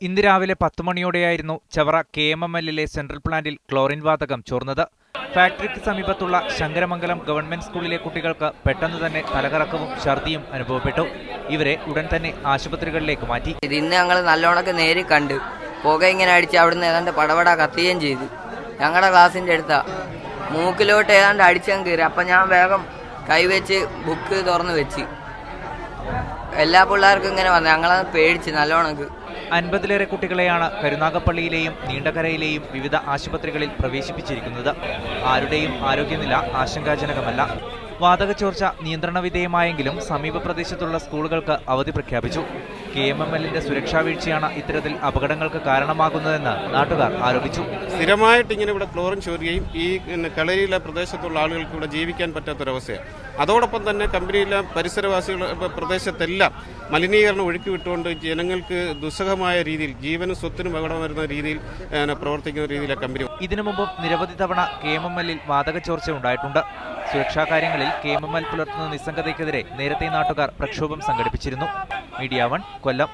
ഇന്ന് രാവിലെ 10 മണിയോടെയായിരുന്നു ചവറ KMMLലെ സെൻട്രൽ പ്ലാന്റിൽ ക്ലോറിൻ വാതകം ചോർന്നത്. ഫാക്ടറിക്ക് സമീപത്തുള്ള ശങ്കരമംഗലം ഗവൺമെന്റ് സ്കൂളിലെ കുട്ടികൾക്ക് പെട്ടെന്ന് തന്നെ തലകറക്കവും ഛർദിയും അനുഭവപ്പെട്ടു. ഇവരെ ഉടൻ തന്നെ ആശുപത്രികളിലേക്ക് മാറ്റി. ഇന്ന് ഞങ്ങൾ നല്ലോണമൊക്കെ നേരി കണ്ടു. പുക ഇങ്ങനെ അടിച്ച് അവിടുന്ന് ഏതാണ്ട് പടപട കത്തുകയും ചെയ്തു. ഞങ്ങളുടെ ക്ലാസിന്റെ അടുത്ത മൂക്കിലോട്ട് ഏതാണ്ട് അടിച്ചങ്ങ് കയറി. അപ്പം ഞാൻ വേഗം കൈവച്ച് ബുക്ക് തുറന്ന് വെച്ച്. എല്ലാ പിള്ളേർക്കും ഇങ്ങനെ വന്നു. ഞങ്ങളത് പേടിച്ച് നല്ലോണക്ക്. 50ലേറെ കുട്ടികളെയാണ് കരുനാഗപ്പള്ളിയിലെയും നീണ്ടകരയിലെയും വിവിധ ആശുപത്രികളിൽ പ്രവേശിപ്പിച്ചിരിക്കുന്നത്. ആരുടെയും ആരോഗ്യനില ആശങ്കാജനകമല്ല. വാതകച്ചോർച്ച നിയന്ത്രണ വിധേയമായെങ്കിലും സമീപ പ്രദേശത്തുള്ള സ്കൂളുകൾക്ക് അവധി പ്രഖ്യാപിച്ചു. KMMLന്റെ സുരക്ഷാ വീഴ്ചയാണ് ഇത്തരത്തിൽ അപകടങ്ങൾക്ക് കാരണമാകുന്നതെന്ന് നാട്ടുകാർ ആരോപിച്ചു. സ്ഥിരമായിട്ട് ഇങ്ങനെ ഇവിടെ ക്ലോറിൻ ചോരുകയും ഈ കളരിയിലെ പ്രദേശത്തുള്ള ആളുകൾക്ക് ഇവിടെ ജീവിക്കാൻ പറ്റാത്തൊരവസ്ഥയാണ്. അതോടൊപ്പം തന്നെ കമ്പനിയിലെ പരിസരവാസികളുടെ പ്രദേശത്തെല്ലാം മലിനീകരണം ഒഴുക്കി വിട്ടുകൊണ്ട് ജനങ്ങൾക്ക് ദുസ്സഹമായ രീതിയിൽ ജീവനും സ്വത്തിനും അപകടം വരുന്ന രീതിയിൽ പ്രവർത്തിക്കുന്ന രീതിയിലെ കമ്പനി. ഇതിനു മുമ്പും നിരവധി തവണ KMMLൽ വാതകച്ചോർച്ച ഉണ്ടായിട്ടുണ്ട്. സുരക്ഷാ കാര്യങ്ങളിൽ KMML പുലർത്തുന്ന നിസ്സംഗതയ്ക്കെതിരെ നേരത്തെ നാട്ടുകാർ പ്രക്ഷോഭം സംഘടിപ്പിച്ചിരുന്നു. മീഡിയ 1 കൊല്ലം.